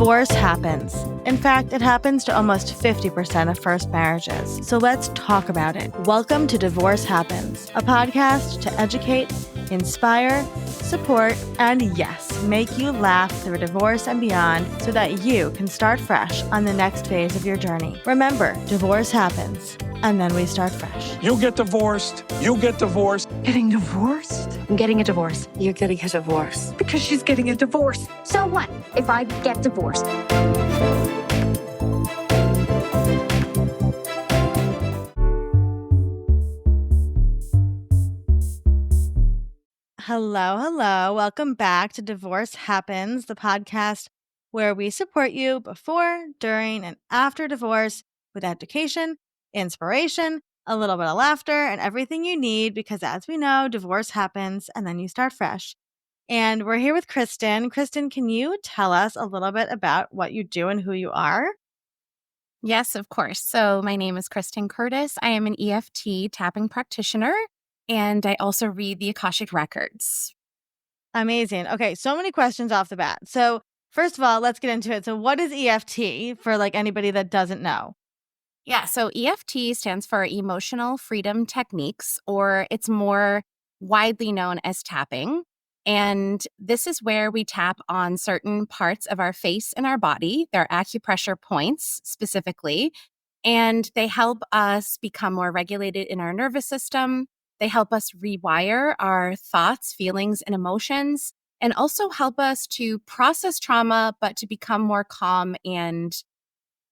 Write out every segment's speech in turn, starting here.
Divorce happens. In fact, it happens to almost 50% of first marriages. So let's talk about it. Welcome to Divorce Happens, a podcast to educate, inspire, support, and yes, make you laugh through divorce and beyond so that you can start fresh on the next phase of your journey. Remember, divorce happens, and then we start fresh. You get divorced. You get divorced. Getting divorced? I'm getting a divorce. You're getting a divorce. Because she's getting a divorce. So what if I get divorced? Hello. Welcome back to Divorce Happens, the podcast where we support you before, during, and after divorce with education, inspiration, a little bit of laughter, and everything you need because as we know, divorce happens and then you start fresh. And we're here with Kristen. Kristen, can you tell us a little bit about what you do and who you are? Yes, of course. So my name is Kristen Curtis. I am an EFT tapping practitioner, and I also read the Akashic records. Amazing. Okay, so many questions off the bat. So first of all, let's get into it. So what is EFT for anybody that doesn't know? Yeah, so EFT stands for Emotional Freedom Techniques, or it's more widely known as tapping. And this is where we tap on certain parts of our face and our body. They're acupressure points specifically, and they help us become more regulated in our nervous system. They help us rewire our thoughts, feelings, and emotions, and also help us to process trauma, but to become more calm and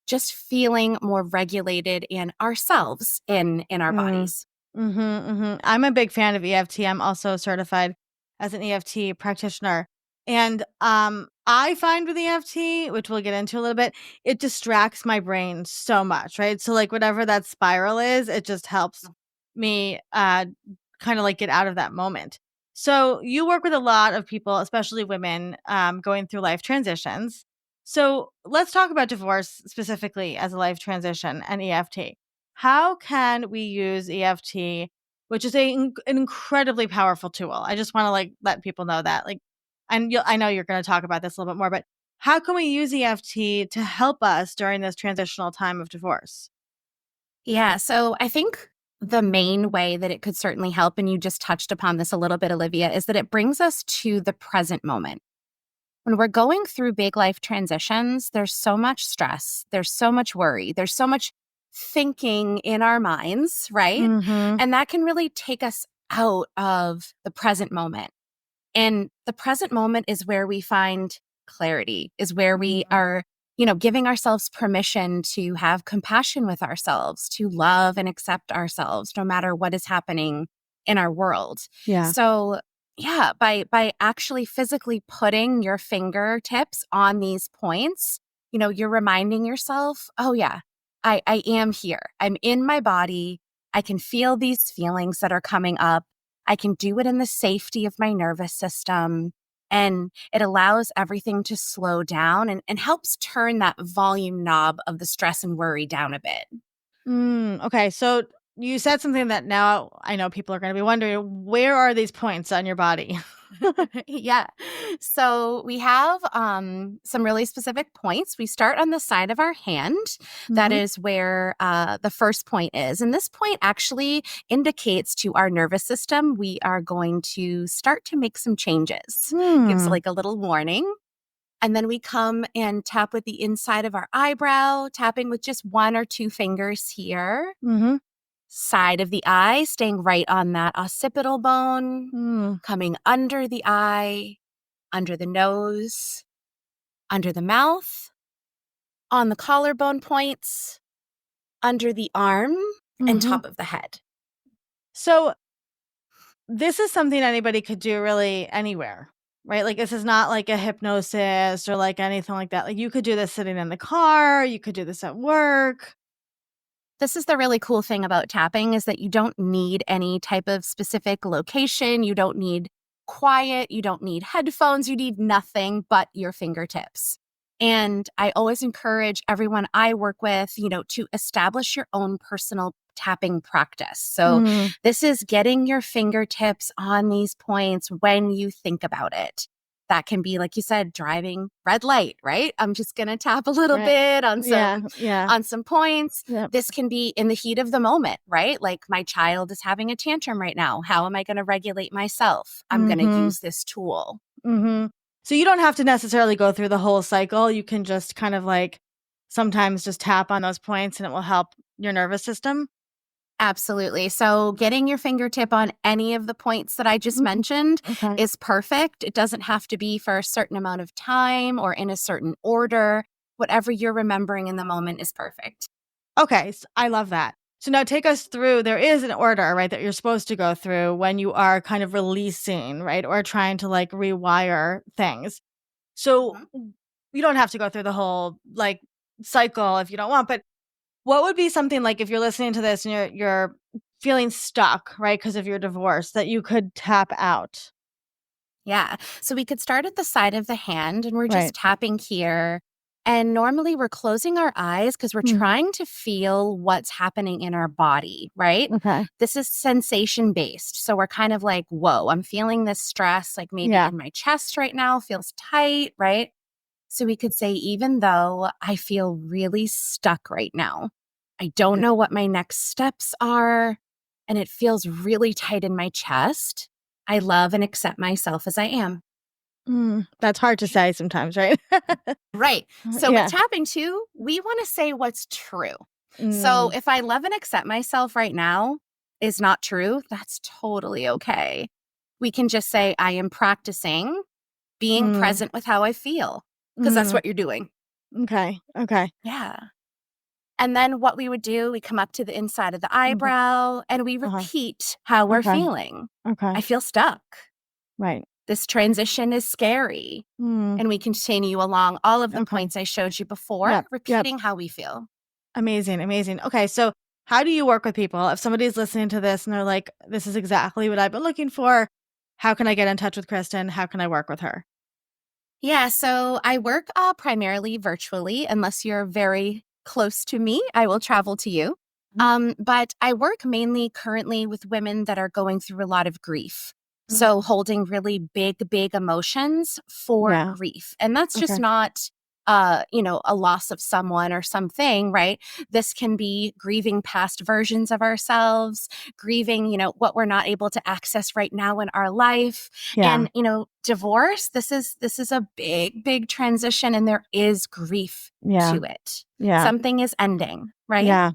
just feeling more regulated in ourselves, in our bodies. I'm a big fan of EFT. I'm also certified as an EFT practitioner. And I find with EFT, which we'll get into a little bit, it distracts my brain so much, right? So whatever that spiral is, it just helps me kind of get out of that moment. So you work with a lot of people, especially women, going through life transitions. So let's talk about divorce specifically as a life transition and EFT. How can we use EFT, which is an incredibly powerful tool? I just want to let people know that. I know you're going to talk about this a little bit more, but how can we use EFT to help us during this transitional time of divorce? Yeah, so I think the main way that it could certainly help, and you just touched upon this a little bit, Olivia, is that it brings us to the present moment. When we're going through big life transitions, there's so much stress, there's so much worry, there's so much thinking in our minds, right? Mm-hmm. And that can really take us out of the present moment. And the present moment is where we find clarity, is where we are, giving ourselves permission to have compassion with ourselves, to love and accept ourselves, no matter what is happening in our world. Yeah. So yeah, by actually physically putting your fingertips on these points, you're reminding yourself, oh yeah, I am here. I'm in my body. I can feel these feelings that are coming up. I can do it in the safety of my nervous system. And it allows everything to slow down and helps turn that volume knob of the stress and worry down a bit. Okay, so you said something that now I know people are going to be wondering, where are these points on your body? Yeah. So we have some really specific points. We start on the side of our hand. That is where the first point is. And this point actually indicates to our nervous system we are going to start to make some changes. Gives a little warning. And then we come and tap with the inside of our eyebrow, tapping with just one or two fingers here. Side of the eye, staying right on that occipital bone, coming under the eye, under the nose, under the mouth, on the collarbone points, under the arm, and top of the head. So this is something anybody could do really anywhere, right? This is not like a hypnosis or anything like that. You could do this sitting in the car, you could do this at work. This is the really cool thing about tapping is that you don't need any type of specific location. You don't need quiet. You don't need headphones. You need nothing but your fingertips. And I always encourage everyone I work with, to establish your own personal tapping practice. So this is getting your fingertips on these points when you think about it. That can be, like you said, driving red light, right? I'm just going to tap a little Right. bit Yeah. Yeah. on some points. Yep. This can be in the heat of the moment, right? Like my child is having a tantrum right now. How am I going to regulate myself? I'm going to use this tool. So you don't have to necessarily go through the whole cycle. You can just kind of like sometimes just tap on those points and it will help your nervous system. Absolutely. So getting your fingertip on any of the points that I just mentioned Okay. is perfect. It doesn't have to be for a certain amount of time or in a certain order. Whatever you're remembering in the moment is perfect. Okay. I love that. So now take us through, there is an order, right, that you're supposed to go through when you are kind of releasing, right, or trying to like rewire things. So you don't have to go through the whole like cycle if you don't want, but what would be something like if you're listening to this and you're feeling stuck, right, because of your divorce that you could tap out? Yeah. So we could start at the side of the hand and we're Right. just tapping here. And normally we're closing our eyes because we're trying to feel what's happening in our body, right? Okay. This is sensation based. So we're kind of like, whoa, I'm feeling this stress, like maybe Yeah. in my chest right now, feels tight, right? So we could say, even though I feel really stuck right now, I don't know what my next steps are, and it feels really tight in my chest, I love and accept myself as I am. That's hard to say sometimes, right? Right. So with Yeah. tapping too, we want to say what's true. So Mm, if I love and accept myself right now is not true, that's totally okay. We can just say, I am practicing being mm, present with how I feel, because that's mm. what you're doing. Okay. Okay. Yeah. And then what we would do, we come up to the inside of the Mhm. eyebrow and we Uh-huh. repeat how we're Okay. feeling. Okay. I feel stuck. Right. This transition is scary. Mm, And we continue along all of the okay. points I showed you before, Yep. Yep. repeating how we feel. Amazing. Amazing. Okay. So how do you work with people? If somebody's listening to this and they're like, this is exactly what I've been looking for, how can I get in touch with Kristen? How can I work with her? Yeah, so I work primarily virtually. Unless you're very close to me, I will travel to you. But I work mainly currently with women that are going through a lot of grief. So holding really big emotions for Yeah. grief. And that's just Okay. not, a loss of someone or something, right? This can be grieving past versions of ourselves, grieving, what we're not able to access right now in our life. Yeah. And, divorce, this is a big transition and there is grief Yeah. to it. Yeah. Something is ending, right? Yeah.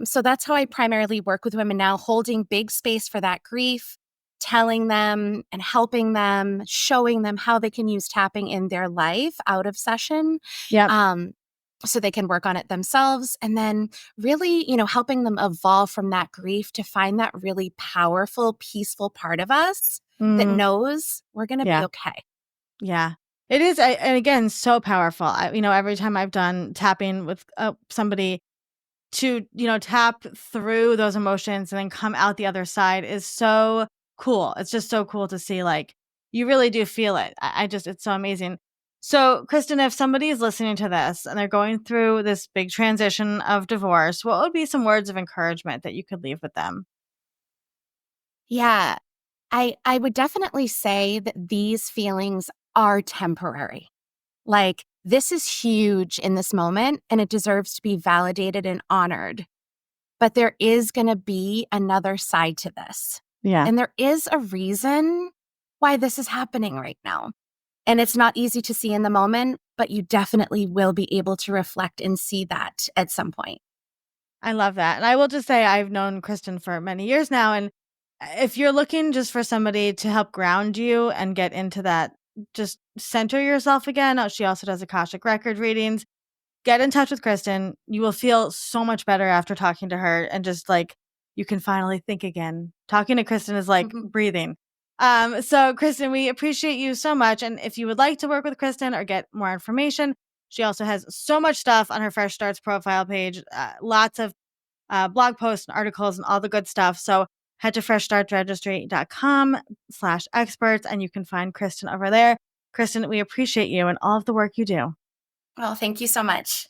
So that's how I primarily work with women now, holding big space for that grief, telling them and helping them, showing them how they can use tapping in their life out of session. Yep. So they can work on it themselves and then really, helping them evolve from that grief to find that really powerful, peaceful part of us that Mm, knows we're going to be yeah. okay. Yeah. It is. And again, so powerful. Every time I've done tapping with somebody to, tap through those emotions and then come out the other side is so cool. It's just so cool to see, like, you really do feel it. It's so amazing. So, Kristen, if somebody is listening to this and they're going through this big transition of divorce, what would be some words of encouragement that you could leave with them? Yeah, I would definitely say that these feelings are temporary. Like, this is huge in this moment and it deserves to be validated and honored. But there is going to be another side to this. Yeah. And there is a reason why this is happening right now. And it's not easy to see in the moment, but you definitely will be able to reflect and see that at some point. I love that. And I will just say I've known Kristen for many years now. And if you're looking just for somebody to help ground you and get into that, just center yourself again. She also does Akashic record readings. Get in touch with Kristen. You will feel so much better after talking to her and just like you can finally think again. Talking to Kristen is like breathing. So Kristen, we appreciate you so much. And if you would like to work with Kristen or get more information, she also has so much stuff on her Fresh Starts profile page, lots of blog posts and articles and all the good stuff. So head to freshstartsregistry.com/experts and you can find Kristen over there. Kristen, we appreciate you and all of the work you do. Well, thank you so much.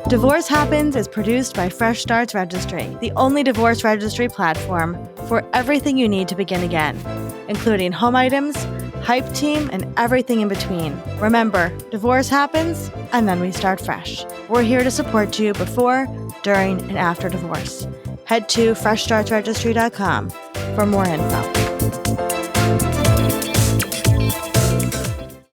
Divorce Happens is produced by Fresh Starts Registry, the only divorce registry platform for everything you need to begin again, including home items, hype team, and everything in between. Remember, divorce happens, and then we start fresh. We're here to support you before, during, and after divorce. Head to freshstartsregistry.com for more info.